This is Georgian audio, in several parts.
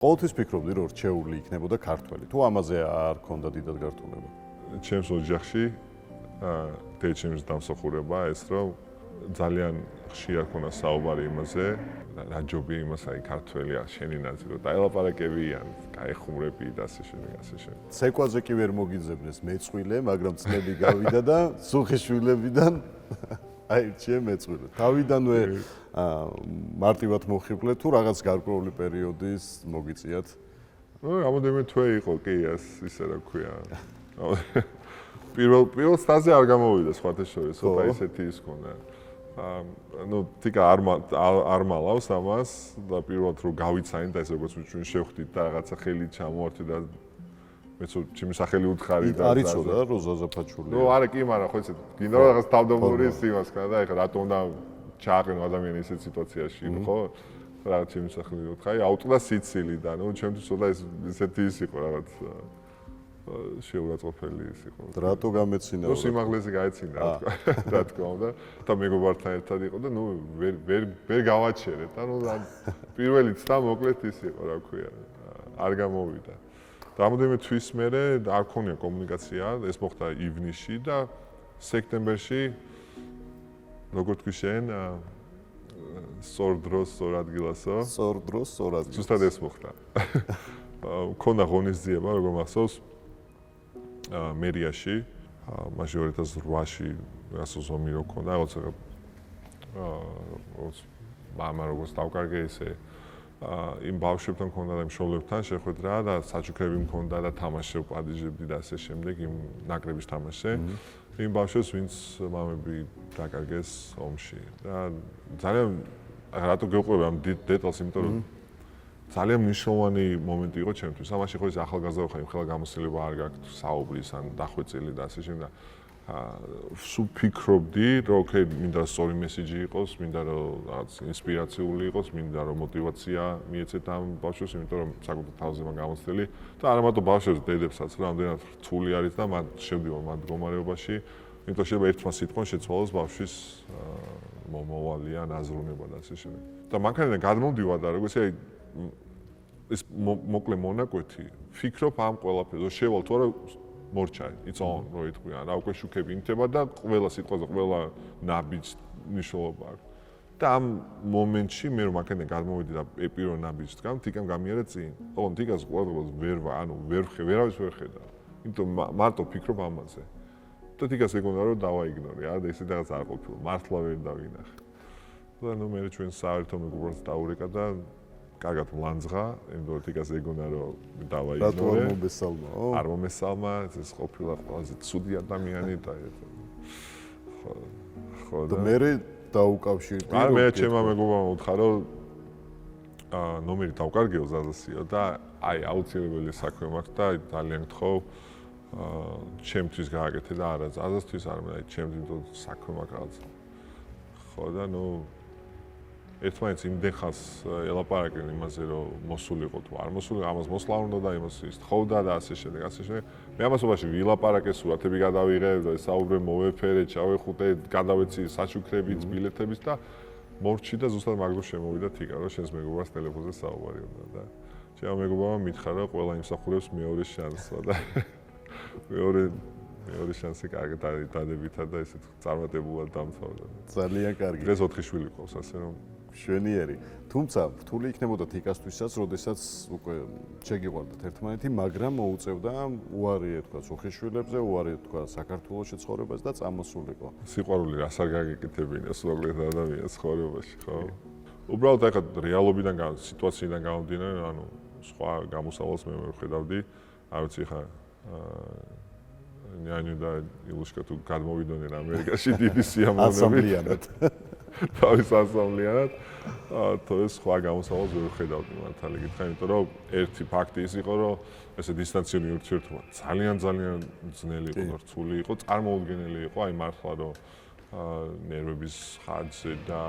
ყოველთვის ფიქრობდი, რომ რჩეული იქნებოდა ქართველი. თუ ამაზე არ ქონდა დიდად გართულება? ჩემს ოჯახში დედაჩემს დამსახურება ეს, რომ ძალიან ხშირად ქონა საუბარი იმაზე, რა ჯობია იმას, აი ქართველია შენი ნაზი, რომ დაელაპარაკებიან, გაეხუმრები და ასე შემდეგ, ასე შემდეგ. ცეკვაზე კი ვერ მოგიძებნეს მეწყვილე, მაგრამ წლები გავიდა და სუხიშვილებიდან აირჩიე მეწყვილე. თავიდანვე მარტივად მოხიბლეთ თუ რაღაც გარკვეული პერიოდის მოგიწიათ? რამოდენიმე თვე იყო კი ისე რა ქვია. პირველ სტაზე არ გამოვიდა სხვათა შორის, ოპა ისეთი ის ქონდა. თიკა არ მალავს ამას და პირველად რომ გავიცანით და ეს როგორც ჩვენ შევხვდით და რაღაცა ხელი ჩამოვართვით და მეც ჩემი სახელი უთხარი და არიცოდა რომ ზაზაფაჩულია. არა კი, მაგრამ ხო ესე გინდა რომ რაღაც თავდამორის იმას ქნა და ეხლა რატომ უნდა ჩააყენო ადამიანი ისეთ სიტუაციაში, ხო? რაღაც ჩემი სახელი უთხარი, აუტყდა სიცილი და ნუ ჩემთვის ცოტა ესეთი ის იყო რაღაც შეურაცხყოფელი ის იყო. რატო გამეცინა? ნუ სიმაღლეზე გაეცინა რა თქმა უნდა და მეგობართან ერთად იყო და ნუ ვერ გავაჩერეთ. ანუ პირველი ცდა მოკლედ ის იყო, რა ქვია, არ გამოვიდა. რამოდენიმე თვის მერე არ ქონია კომუნიკაცია, ეს მოხდა ივნისში და სექტემბერში როგორ თქვი შენ სწორ დროს, სწორ ადგილასო. სწორ დროს, სწორ ადგილას. ზუსტად ეს მოხდა. ქონდა ღონისძიება, როგორ მახსოვს, მერიაში, მაშინ 2008-ში რასო ზომი რო ქონდა, რაღაცა მამა როგორც დავკარგე ისე იმ ბავშვებთან ქონდა და იმ შოლებთან შეხვედრა და საჩუქრები მქონდა და თამაში პადიჟებდი და ასე შემდეგ იმ ნაკრების თამაშზე. იმ ბავშვებს ვინც მამები დაკარგეს ომში და ძალიან რატო გეყვება ამ დეტალს, იმიტომ რომ ძალიან მნიშვნელოვანი მომენტი იყო ჩემთვის. ამაში ხო ის ახალგაზრდა ხარ, იმ ხელა გამოცდილება არ გაქვს საუბრის ან დახვეწილი და ასე შემდეგ. სულ ფიქრობდი, რომ ოკეი, მინდა სწორი მესიჯი იყოს, მინდა რომ რაღაც ინსპირაციული იყოს, მინდა რომ მოტივაცია მიეცეთ ამ ბავშვებს, იმიტომ რომ საკუთარ თავზე მაგ გამოცდილი და არა მარტო ბავშვებს, დედებსაც, რამდენად რთული არის და მათ შევდივარ მათ მდგომარეობაში, იმიტომ შეიძლება ერთმა სიტყვამ შეცვალოს ბავშვის მომავალი ან აზროვნება და ასე შემდეგ. და მანქანიდან გადმოვდივარ და როგორც ეს მოკლე მონაკვეთი, ფიქრობ ამ ყველაფერზე, შევალ თუ არა მორჩა, იწონ რო იტყვიან, რა უკვე შუქები ინთება და ყველა სიტყვაზე ყველა ნაბიჯს მნიშვნელობა აქვს. და ამ მომენტში მე რომ მანქანიდან გადმოვიდი და პირველ ნაბიჯს დგამ, თიკამ გამიარა წინ. ოღონდ თიკას ყველგან ვერავის ვერ ხედავ. იმიტომ მარტო ფიქრობ ამაზე. და თიკას ეგონა რომ დავაიგნორე, და ისე რაღაც არ ყოფილა, მართლა ვერ დავინახე. და ნუ მე ჩვენ საერთო მეგობრებს დაურეკა და კარგად მლანძღა, იმიტომ რომ თიკას ეგონა რომ დავაიგნორე. რატო არ მომესალმაო? არ მომესალმა, ეს ყოფილა ყველაზე ცუდი ადამიანი და ხო და მე დაუკავშირდი. არ მე ჩემმა მეგობარმა უთხრა რომ ნომერი დავკარგეო ზაზასიო და აი აუცილებელი საქმე მაქვს და ძალიან გთხოვ ჩემთვის გააკეთე და არა ზაზასთვის არამედ აი ჩემთვის საქმე მაქვს რაღაც. ხო და ნუ ერთმანეთს იმდენ ხანს ელაპარაკენ იმაზე რომ მოსულიყო თუ არ მოსულიყო, ამას მოსვლა უნდა და იმას ის თხოვდა და ასე შემდეგ, ასე შემდეგ. მე ამასობაში ვილაპარაკე, სურათები გადავიღე, საუბრე მოვეფერე, ჩავეხუტე, გადავეცი საჩუქრებიც, ბილეთებიც და მორჩი და ზუსტად მაგდროს შემოვიდა თიკა, რომ შენს მეგობარს ტელეფონზე საუბარი უნდა და ჩემო მეგობარმა მითხრა, ყველა იმსახურებს მეორე შანსს და მეორე შანსი კარგად არის დადებითად და ესეთ წარმატებულად დამთავრდა. ძალიან კარგი. დღეს 4 შვილი ყავს, ასე რომ შვენიერი. თუმცა რთული იქნებოდა თიკასთვისაც, როდესაც უკვე შეგიყვარდათ ერთმანეთი, მაგრამ მოუწევდა უარი ეთქვა სუხიშვილებზე, უარი ეთქვა საქართველოში ცხოვრებას და წამოსულიყო. სიყვარული რას არ გაგეკეთებინა სულაგლეთ ადამიანის ცხოვრებაში, ხო? უბრალოდ ახლა რეალობიდან, სიტუაციიდან გამომდინარე, ანუ სხვა გამოსავალს მე ვერ ხედავდი. არ ვიცი ხა ნიანიუ და ილუშკა თუ გადმოვიდოდნენ ამერიკაში დიდი სიამოვნებით. ასამბლეანად. თავის ასამბლეანად. თუ ეს სხვა გამოსავალს ვერ ხედავდი მართალი გითხრა, იმიტომ რომ ერთი ფაქტი ის იყო, რომ ესე დისტანციური ურთიერთობა ძალიან ძნელი იყო და რთული იყო, წარმოუდგენელი იყო, აი მართლა რომ ნერვების ხარჯზე და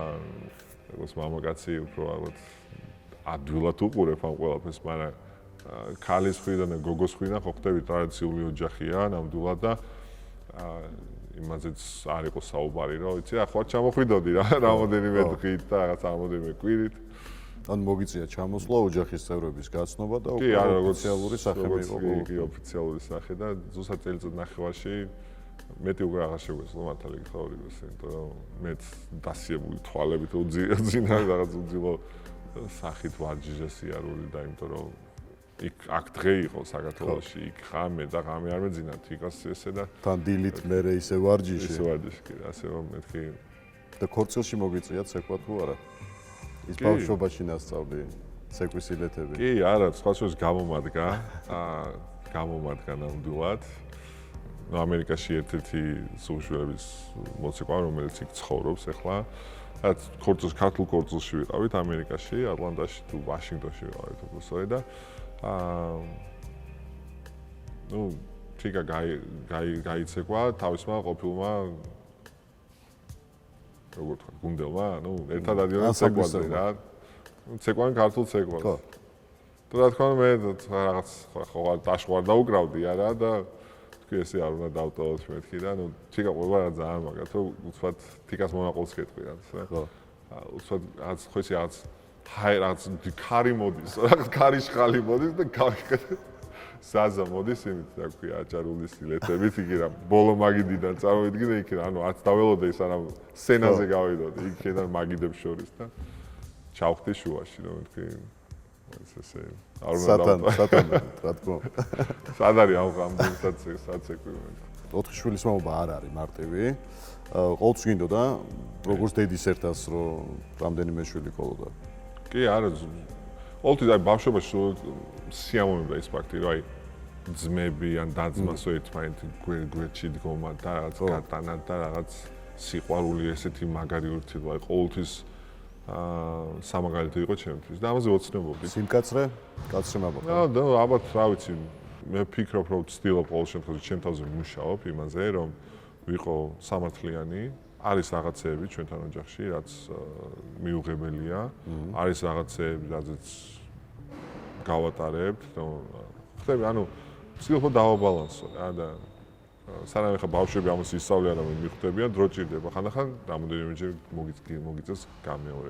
როგორც მამაკაცი უფრო ალბათ ადვილად უყურებ ამ ყველაფერს, მაგრამ ქალის მხრიდან და გოგოს მხრიდან ხო ხდები ტრადიციული ოჯახია ნამდვილად და იმაზეც არ იყო საუბარი, რომ იცი, ახლა ჩამოხვიდოდი რა, რამოდენიმე დღით და რაღაც რამოდენიმე კვირით ან მოგიწია ჩამოსვლა ოჯახის წევრების გაცნობა და კი, არა, ოფიციალური სახე მიიღო. კი, ოფიციალური სახე და ზუსტად წელიწად ნახევარში მეტი უკვე აღარ შეგვეძლო მართალი გითხრა ორივეს, იმიტომ რომ მეც დასიებული თვალებით უძინა რაღაც უძილო სახით ვარჯიშე სიარული და იმიტომ რომ აქ დღე იყო საქართველოში, იქ ღამე და ღამე არ მეძინათ, იქაც ესე და თან დილით მერე ისე ვარჯიში. ისე ვარჯიში, კი, ასე რომ მეთქი და ქორწილში მოგიწიათ ცეკვა თუ არა? ის ბავშვობაში ნასწავლი ცეკვის ილეთები. კი, არა, სხვა შორის გამომადგა ნამდვილად. ამერიკაში ერთ-ერთი სულშვილების მოცეკვავი, რომელიც იქ ცხოვრობს ახლა. რაც ქართულ ქორწილში ვიყავით ამერიკაში, ატლანტაში თუ ვაშინგტონში ვიყავით უბრალოდ და თიკა გაიცეკვა თავისმა ყოფილმა როგორ თქვა გუნდელმა, ერთად ადიოდნენ ცეკვაზე რა. ცეკვანი ქართულ ცეკვას. ხო. და რა თქმა უნდა მე რაღაც ხო დაშღვარ დაუკრავდი არა და თქვი ესე არ უნდა დავტოვოთ მეთქი და თიკა ყובה რა ძალიან მაგათო უცბად თიკას მონაყოლს გეტყვი რა. ხო. უცბად რაც ხო ისე რაღაც ქარი მოდის, რაღაც ქარის ხალი მოდის და გავიხედე ზაზა მოდის იმით რა ქვია აჭარული სილეთებით იგი რა ბოლო მაგიდიდან წარმოვიდგინე იქ რა ანუ არც დაველოდე ის არა სცენაზე გავიდოდი იქიდან მაგიდებს შორის და ჩავხდი შუაში რომ თქვი ესე არ უნდა სატან რა თქმა უნდა სად არის ამ საცეკვი 4 შვილის მამობა არ არის მარტივი ყოველთვის გინდოდა როგორც დედის ერთას რომ რამდენიმე შვილი ყოლოდა კი არა ყოველთვის აი ბავშვობაში სიამოვნებდა ის ფაქტი რომ აი ძმები ან დაძმასო ერთმანეთი გვერდში დგომა და რაღაც გატანა და რაღაც სიყვარული ესეთი მაგარი ურთიერთობა აი ყოველთვის სამაგალითო იყო ჩემთვის და ამაზე ვოცნებობდი სიმკაცრე კაცრე მამობა და ალბათ რა ვიცი მე ვფიქრობ რომ ვცდილობ ყოველ შემთხვევაში ჩემ თავზე ვმუშაობ იმაზე რომ ვიყო სამართლიანი არის რაღაცეები ჩვენთან ოჯახში რაც მიუღებელია არის რაღაცეები რაზეც გავატარებთ ხდები ანუ ვცდილობ დავაბალანსო რა და სანამ ხა ბავშვები ამას ისწავლიან რომ მიხვდებიან დრო ჭირდება ხანდახან რამოდენიმეჯერ მოგიწევს გამეორება